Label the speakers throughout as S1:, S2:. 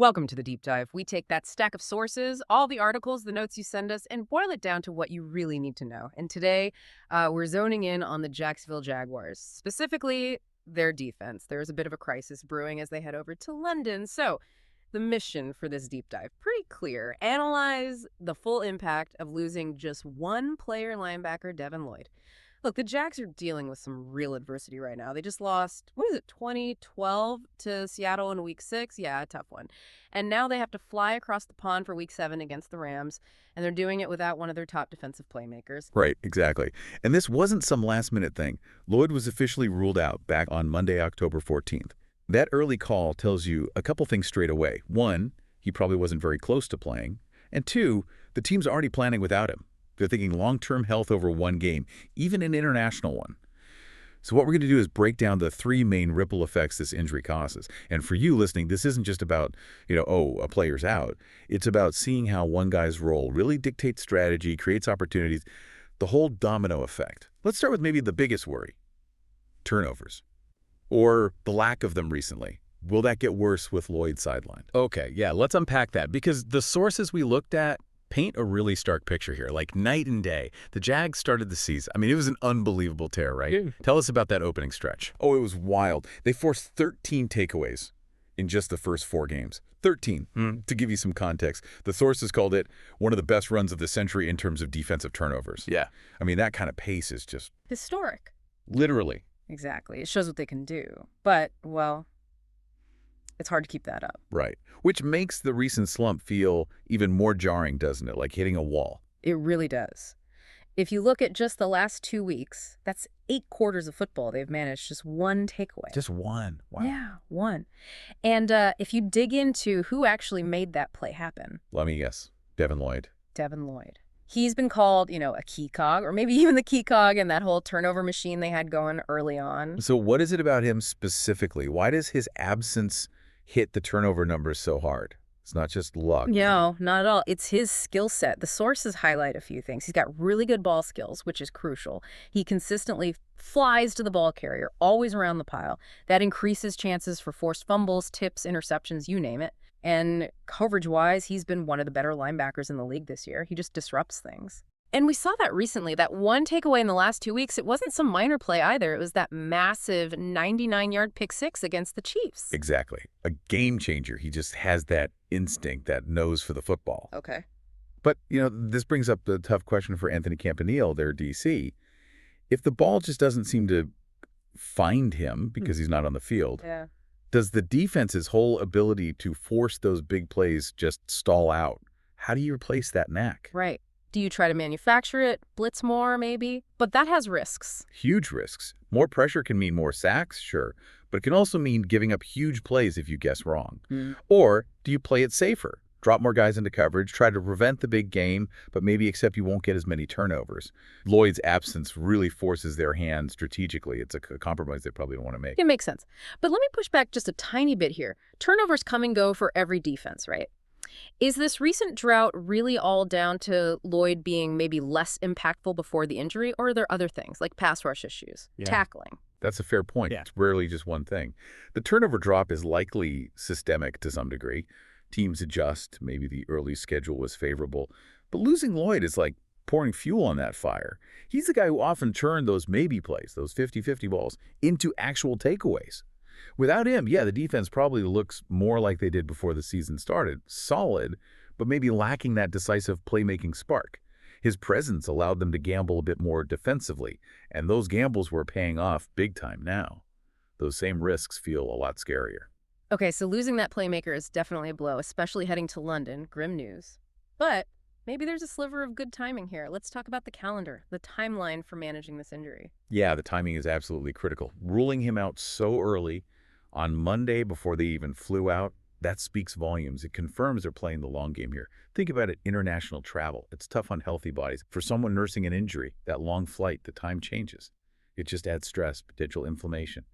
S1: Welcome to the deep dive. We take that stack of sources, all the articles, the notes you send us, and boil it down to what you really need to know. And today, we're zoning in on the Jacksonville Jaguars, specifically their defense. There's a bit of a crisis brewing as they head over to London. So, the mission for this deep dive, pretty clear. Analyze the full impact of losing just one player linebacker, Devin Lloyd. Look, the Jags are dealing with some real adversity right now. They just lost, 2012 to Seattle in week 6? Yeah, a tough one. And now they have to fly across the pond for week 7 against the Rams, and they're doing it without one of their top defensive playmakers.
S2: Right, exactly. And this wasn't some last-minute thing. Lloyd was officially ruled out back on Monday, October 14th. That early call tells you a couple things straight away. One, he probably wasn't very close to playing. And two, the team's already planning without him. They're thinking long-term health over one game, even an international one. So what we're going to do is break down the three main ripple effects this injury causes. And for you listening, this isn't just about, a player's out. It's about seeing how one guy's role really dictates strategy, creates opportunities, the whole domino effect. Let's start with maybe the biggest worry, turnovers, or the lack of them recently. Will that get worse with Lloyd sidelined?
S3: Okay, yeah, let's unpack that, because the sources we looked at paint a really stark picture here, like night and day. The Jags started the season. I mean, it was an unbelievable tear, right?
S2: Yeah.
S3: Tell us about that opening stretch.
S2: Oh, it was wild. They forced 13 takeaways in just the first 4 games. 13. To give you some context, the sources called it one of the best runs of the century in terms of defensive turnovers.
S3: Yeah.
S2: I mean, that kind of pace is just
S1: Historic.
S2: literally.
S1: Exactly. It shows what they can do. But, well, it's hard to keep that up.
S2: Right. Which makes the recent slump feel even more jarring, doesn't it? Like hitting a wall.
S1: It really does. If you look at just the last 2 weeks, that's 8 quarters of football. They've managed just one takeaway.
S2: Just one. Wow.
S1: Yeah, one. And if you dig into who actually made that play happen,
S2: Let me guess. Devin Lloyd.
S1: Devin Lloyd. He's been called, a key cog, or maybe even the key cog in that whole turnover machine they had going early on.
S2: So what is it about him specifically? Why does his absence hit the turnover numbers so hard? It's not just luck.
S1: No, not at all. It's his skill set. The sources highlight a few things. He's got really good ball skills, which is crucial. He consistently flies to the ball carrier, always around the pile. That increases chances for forced fumbles, tips, interceptions, you name it. And coverage-wise, he's been one of the better linebackers in the league this year. He just disrupts things. And we saw that recently. That one takeaway in the last 2 weeks, it wasn't some minor play either. It was that massive 99-yard pick six against the Chiefs.
S2: Exactly. A game changer. He just has that instinct, that nose for the football.
S1: Okay.
S2: But, this brings up the tough question for Anthony Campanile, their DC. If the ball just doesn't seem to find him because he's not on the field,
S1: Yeah.
S2: does the defense's whole ability to force those big plays just stall out? How do you replace that knack?
S1: Right. Do you try to manufacture it, blitz more maybe? But that has risks.
S2: Huge risks. More pressure can mean more sacks, sure, but it can also mean giving up huge plays if you guess wrong. Or do you play it safer? Drop more guys into coverage, try to prevent the big game, but maybe accept you won't get as many turnovers. Lloyd's absence really forces their hand strategically. It's a compromise they probably don't want to make.
S1: It makes sense. But let me push back just a tiny bit here. Turnovers come and go for every defense, right? Is this recent drought really all down to Lloyd being maybe less impactful before the injury, or are there other things like pass rush issues, tackling?
S2: That's a fair point.
S3: Yeah.
S2: It's rarely just one thing. The turnover drop is likely systemic to some degree. Teams adjust. Maybe the early schedule was favorable. But losing Lloyd is like pouring fuel on that fire. He's the guy who often turned those maybe plays, those 50-50 balls, into actual takeaways. Without him, the defense probably looks more like they did before the season started. Solid, but maybe lacking that decisive playmaking spark. His presence allowed them to gamble a bit more defensively, and those gambles were paying off big time now. Those same risks feel a lot scarier.
S1: Okay, so losing that playmaker is definitely a blow, especially heading to London. Grim news. But maybe there's a sliver of good timing here. Let's talk about the calendar, the timeline for managing this injury.
S2: Yeah, the timing is absolutely critical. Ruling him out so early, on Monday before they even flew out, that speaks volumes. It confirms they're playing the long game here. Think about it, international travel. It's tough on healthy bodies. For someone nursing an injury, that long flight, the time changes. It just adds stress, potential inflammation.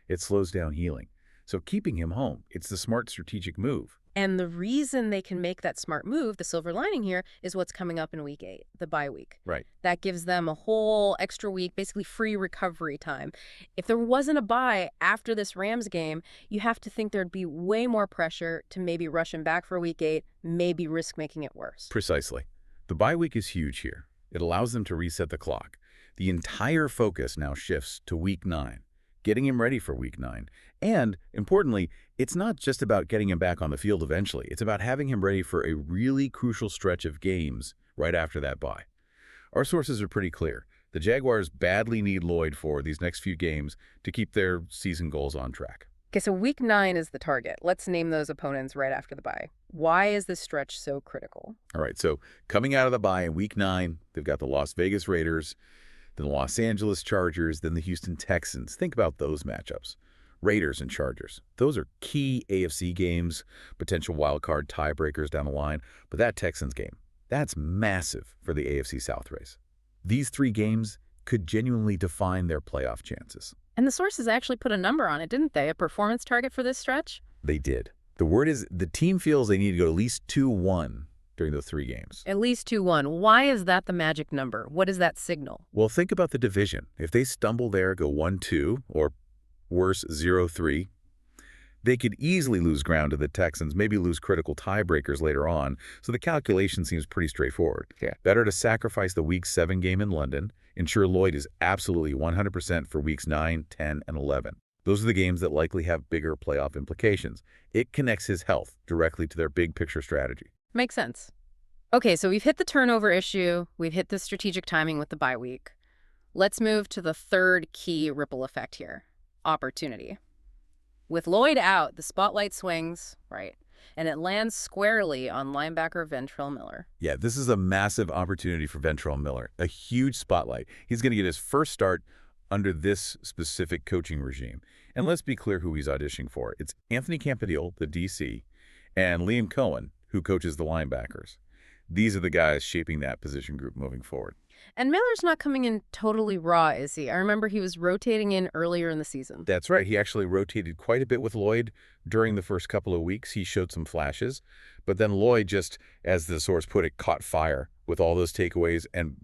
S2: It slows down healing. So keeping him home, it's the smart strategic move.
S1: And the reason they can make that smart move, the silver lining here, is what's coming up in week 8, the bye week.
S2: Right.
S1: That gives them a whole extra week, basically free recovery time. If there wasn't a bye after this Rams game, you have to think there'd be way more pressure to maybe rush him back for week 8, maybe risk making it worse.
S2: Precisely. The bye week is huge here. It allows them to reset the clock. The entire focus now shifts to week 9, getting him ready for week 9. And, importantly, it's not just about getting him back on the field eventually. It's about having him ready for a really crucial stretch of games right after that bye. Our sources are pretty clear. The Jaguars badly need Lloyd for these next few games to keep their season goals on track.
S1: Okay, so week 9 is the target. Let's name those opponents right after the bye. Why is this stretch so critical?
S2: All right, so coming out of the bye in week 9, they've got the Las Vegas Raiders, then the Los Angeles Chargers, then the Houston Texans. Think about those matchups. Raiders and Chargers. Those are key AFC games, potential wildcard tiebreakers down the line. But that Texans game, that's massive for the AFC South race. These 3 games could genuinely define their playoff chances.
S1: And the sources actually put a number on it, didn't they? A performance target for this stretch?
S2: They did. The word is the team feels they need to go at least 2-1 during those 3 games.
S1: At least 2-1. Why is that the magic number? What does that signal?
S2: Well, think about the division. If they stumble there, go 1-2, or worse, 0-3, they could easily lose ground to the Texans, maybe lose critical tiebreakers later on, so the calculation seems pretty straightforward.
S1: Yeah.
S2: Better to sacrifice the Week 7 game in London, ensure Lloyd is absolutely 100% for Weeks 9, 10, and 11. Those are the games that likely have bigger playoff implications. It connects his health directly to their big-picture strategy.
S1: Makes sense. Okay, so we've hit the turnover issue. We've hit the strategic timing with the bye week. Let's move to the third key ripple effect here. Opportunity. With Lloyd out, the spotlight swings, right, and it lands squarely on linebacker Ventrell Miller.
S2: Yeah, this is a massive opportunity for Ventrell Miller, a huge spotlight. He's going to get his first start under this specific coaching regime. And let's be clear who he's auditioning for. It's Anthony Campanile, the DC, and Liam Cohen, who coaches the linebackers. These are the guys shaping that position group moving forward.
S1: And Miller's not coming in totally raw, is he? I remember he was rotating in earlier in the season.
S2: That's right. He actually rotated quite a bit with Lloyd during the first couple of weeks. He showed some flashes. But then Lloyd just, as the source put it, caught fire with all those takeaways and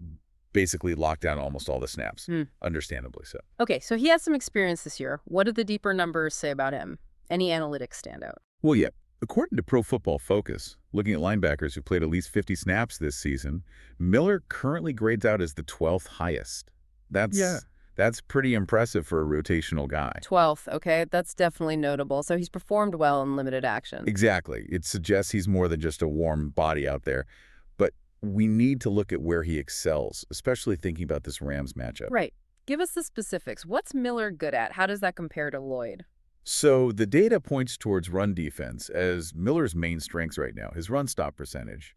S2: basically locked down almost all the snaps, understandably so.
S1: Okay, so he has some experience this year. What do the deeper numbers say about him? Any analytics stand out?
S2: Well, yeah. According to Pro Football Focus, looking at linebackers who played at least 50 snaps this season, Miller currently grades out as the 12th highest. That's pretty impressive for a rotational guy.
S1: 12th, okay. That's definitely notable. So he's performed well in limited action.
S2: Exactly. It suggests he's more than just a warm body out there. But we need to look at where he excels, especially thinking about this Rams matchup.
S1: Right. Give us the specifics. What's Miller good at? How does that compare to Lloyd?
S2: So the data points towards run defense as Miller's main strengths right now. His run stop percentage,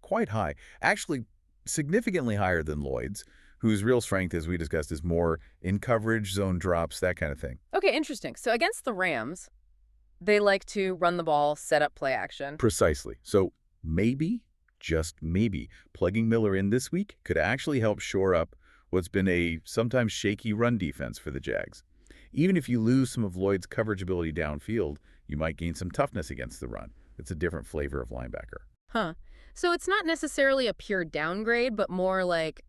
S2: quite high. Actually, significantly higher than Lloyd's, whose real strength, as we discussed, is more in coverage, zone drops, that kind of thing.
S1: Okay, interesting. So against the Rams, they like to run the ball, set up play action.
S2: Precisely. So maybe, just maybe, plugging Miller in this week could actually help shore up what's been a sometimes shaky run defense for the Jags. Even if you lose some of Lloyd's coverage ability downfield, you might gain some toughness against the run. It's a different flavor of linebacker.
S1: Huh. So it's not necessarily a pure downgrade, but more like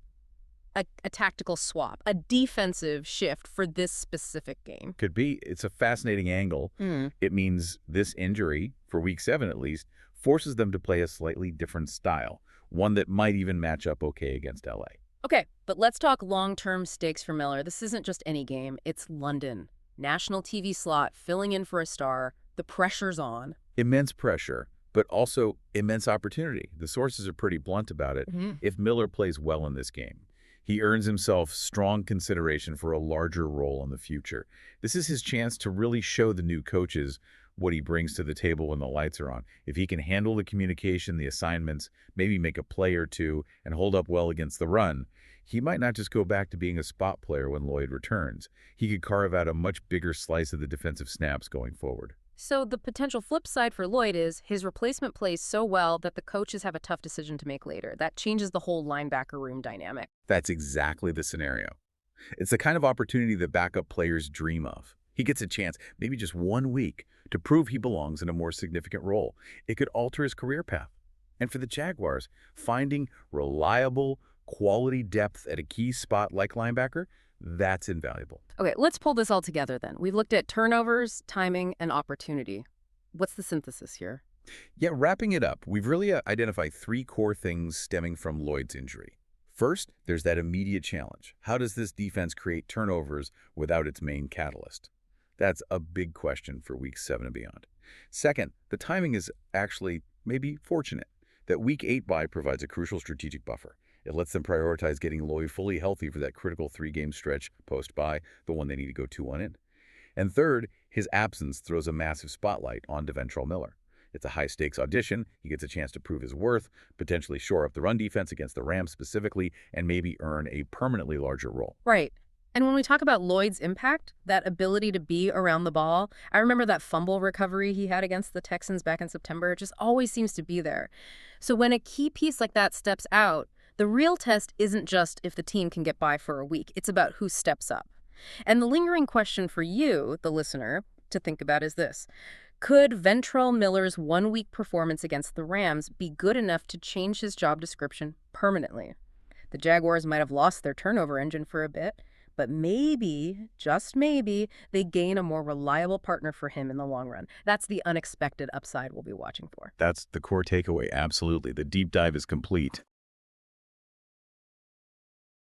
S1: a tactical swap, a defensive shift for this specific game.
S2: Could be. It's a fascinating angle. It means this injury, for Week 7 at least, forces them to play a slightly different style, one that might even match up okay against LA.
S1: Okay, but let's talk long-term stakes for Miller. This isn't just any game. It's London. National TV slot, filling in for a star. The pressure's on.
S2: Immense pressure, but also immense opportunity. The sources are pretty blunt about it. If Miller plays well in this game, he earns himself strong consideration for a larger role in the future. This is his chance to really show the new coaches what he brings to the table when the lights are on. If he can handle the communication, the assignments, maybe make a play or two, and hold up well against the run, he might not just go back to being a spot player when Lloyd returns. He could carve out a much bigger slice of the defensive snaps going forward.
S1: So the potential flip side for Lloyd is his replacement plays so well that the coaches have a tough decision to make later. That changes the whole linebacker room dynamic.
S2: That's exactly the scenario. It's the kind of opportunity that backup players dream of. He gets a chance, maybe just 1 week, to prove he belongs in a more significant role. It could alter his career path. And for the Jaguars, finding reliable, quality depth at a key spot like linebacker, that's invaluable.
S1: Okay, let's pull this all together then. We've looked at turnovers, timing, and opportunity. What's the synthesis here?
S2: Yeah, wrapping it up, we've really identified 3 core things stemming from Lloyd's injury. First, there's that immediate challenge. How does this defense create turnovers without its main catalyst? That's a big question for Week 7 and beyond. Second, the timing is actually maybe fortunate. That Week 8 bye provides a crucial strategic buffer. It lets them prioritize getting Lloyd fully healthy for that critical 3-game stretch post-bye, the one they need to go 2-1 in. And third, his absence throws a massive spotlight on Ventrell Miller. It's a high-stakes audition. He gets a chance to prove his worth, potentially shore up the run defense against the Rams specifically, and maybe earn a permanently larger role.
S1: Right. And when we talk about Lloyd's impact, that ability to be around the ball, I remember that fumble recovery he had against the Texans back in September. It just always seems to be there. So when a key piece like that steps out, the real test isn't just if the team can get by for a week. It's about who steps up. And the lingering question for you, the listener, to think about is this. Could Ventrell Miller's 1-week performance against the Rams be good enough to change his job description permanently? The Jaguars might have lost their turnover engine for a bit, but maybe, just maybe, they gain a more reliable partner for him in the long run. That's the unexpected upside we'll be watching for.
S2: That's the core takeaway, absolutely. The deep dive is complete.